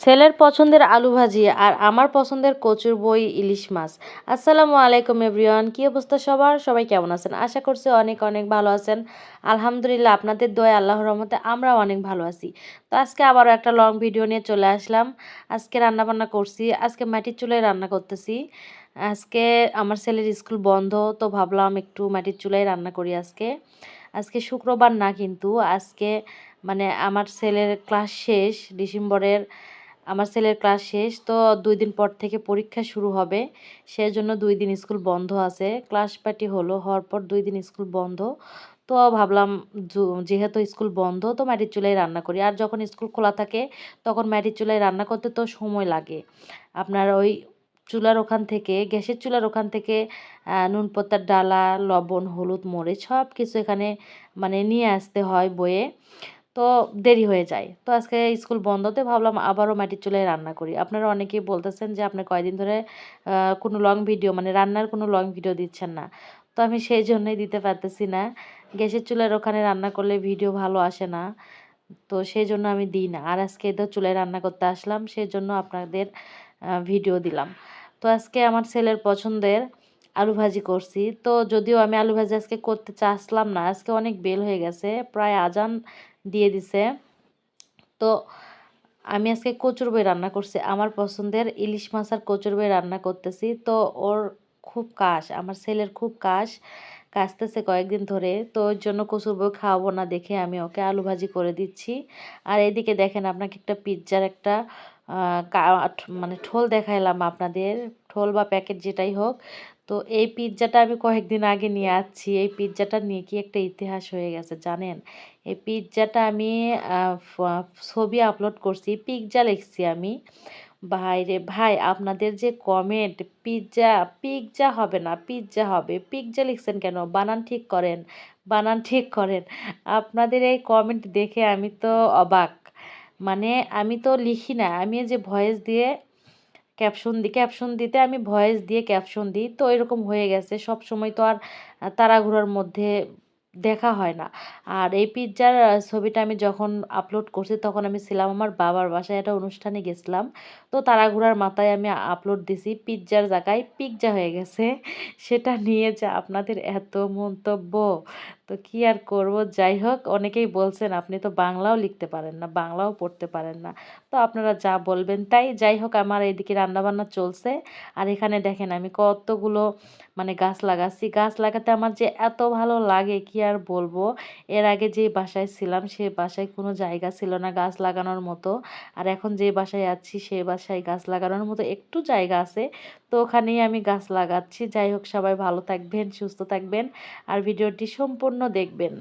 ছেলের পছন্দের আলু ভাজি আর আমার পছন্দের কচুর বই ইলিশ মাছ। আসসালামু আলাইকুম এভরিওয়ান, কী অবস্থা সবার? সবাই কেমন আছেন? আশা করছি অনেক অনেক ভালো আছেন। আলহামদুলিল্লাহ, আপনাদের দোয়ায় আল্লাহর রহমতে আমরাও অনেক ভালো আছি। তো আজকে আবারও একটা লং ভিডিও নিয়ে চলে আসলাম। আজকে রান্নাবান্না করছি, আজকে মাটির চুলায় রান্না করতেছি। আজকে আমার ছেলের স্কুল বন্ধ, তো ভাবলাম একটু মাটির চুলায় রান্না করি আজকে। আজকে শুক্রবার না, কিন্তু আজকে মানে আমার ছেলের ক্লাস শেষ ডিসেম্বরের। আমার ছেলের ক্লাস শেষ, তো 2 দিন পর থেকে পরীক্ষা শুরু হবে। সেজন্য 2 দিন স্কুল বন্ধ আছে। ক্লাস পার্টি হওয়ার পর 2 দিন স্কুল বন্ধ। তো ভাবলাম যেহেতু স্কুল বন্ধ, তো মাটির চুলায় রান্না করি। আর যখন স্কুল খোলা থাকে তখন মাটির চুলায় রান্না করতে তো সময় লাগে। আপনার ওই চুলার ওখান থেকে, গ্যাসের চুলার ওখান থেকে নুন পাতার ডালা, লবণ, হলুদ, মরিচ সব কিছু এখানে মানে নিয়ে আসতে হয় বয়ে। তো দেরি হয়ে যায়। তো আজকে স্কুল বন্ধতে ভাবলাম আবারও মাটির চুলায় রান্না করি। আপনারা অনেকেই বলতেছেন যে আপনি কয়দিন ধরে কোনো লং ভিডিও মানে রান্নার কোনো লং ভিডিও দিচ্ছেন না। তো আমি সেই জন্যই দিতে পারতেছি না। গ্যাসের চুলার ওখানে রান্না করলে ভিডিও ভালো আসে না। তো সেজন্য আমি দিই না। আর আজকে তো চুলায় রান্না করতে আসলাম, সেজন্য আপনাদের ভিডিও দিলাম। তো আজকে আমার ছেলের পছন্দের আলু ভাজি করছি। তো যদিও আমি আলু ভাজি আজকে করতে চাচ্ছিলাম না, আজকে অনেক বেল হয়ে গেছে, প্রায় আজান দিয়ে দিছে। তো আমি আজকে কচুর বই রান্না করছি। আমার পছন্দের ইলিশ মাছ আর কচুর বই রান্না করতেছি। তো ওর খুব কাশ, আমার ছেলের খুব কাশ, কাশতেছে কয়েকদিন ধরে। তো ওর জন্য কচুর বই খাওয়াবো না দেখে আমি ওকে আলু ভাজি করে দিচ্ছি। আর এদিকে দেখেন, আপনাকে একটা পিৎজার একটা মানে ঠোল দেখাইলাম আপনাদের, ঠোল বা প্যাকেট যেটাই হোক। তো এই পিৎজাটা আমি কয়েকদিন আগে নিয়ে আসছি। এই পিৎজাটা নিয়ে কি একটা ইতিহাস হয়ে গেছে জানেন? এই পিৎজাটা আমি ছবি আপলোড করছি, পিৎজা লিখছি আমি। ভাই রে ভাই, আপনাদের যে কমেন্ট, পিৎজা পিৎজা হবে না, পিৎজা হবে, পিৎজা লিখছেন কেন? বানান ঠিক করেন, বানান ঠিক করেন। আপনাদের এই কমেন্ট দেখে আমি তো অবাক। মানে আমি তো লিখি না, আমি এই যে ভয়েস দিয়ে ক্যাপশন দিতে আমি ভয়েস দিয়ে ক্যাপশন দিই, তো এরকম হয়ে গেছে। সব সময় তো আর তাড়াহুড়োর মধ্যে দেখা হয় না। আর এই পিৎজার ছবিটা আমি যখন আপলোড করছি তখন আমি ছিলাম আমার বাবার বাসায়, একটা অনুষ্ঠানে গেছিলাম। তো তাড়াহুড়ার মাথায় আমি আপলোড দিছি, পিৎজার জায়গায় পিৎজা হয়ে গেছে। সেটা নিয়ে যে আপনাদের এত মন্তব্য, তো কি আর করব। যাই হোক, অনেকেই বলছেন আপনি তো বাংলাও লিখতে পারেন না, বাংলাও পড়তে পারেন না। তো আপনারা যা বলবেন তাই। যাই হোক, আমার এইদিকে রান্নাবান্না চলছে। আর এখানে দেখেন আমি কতগুলো মানে গাছ লাগাচ্ছি। গাছ লাগাতে আমার যে এত ভালো লাগে কি আর বলবো। এর আগে যে বাসায় ছিলাম সে বাসায় কোনো জায়গা ছিল না গাছ লাগানোর মতো। আর এখন যে বাসায় আছি সে বাসায় গাছ লাগানোর মতো একটু জায়গা আছে। তো ওখানেই আমি গাছ লাগাচ্ছি। যাই হোক, সবাই ভালো থাকবেন, সুস্থ থাকবেন আর ভিডিওটি সম্পূর্ণ দেখবেন।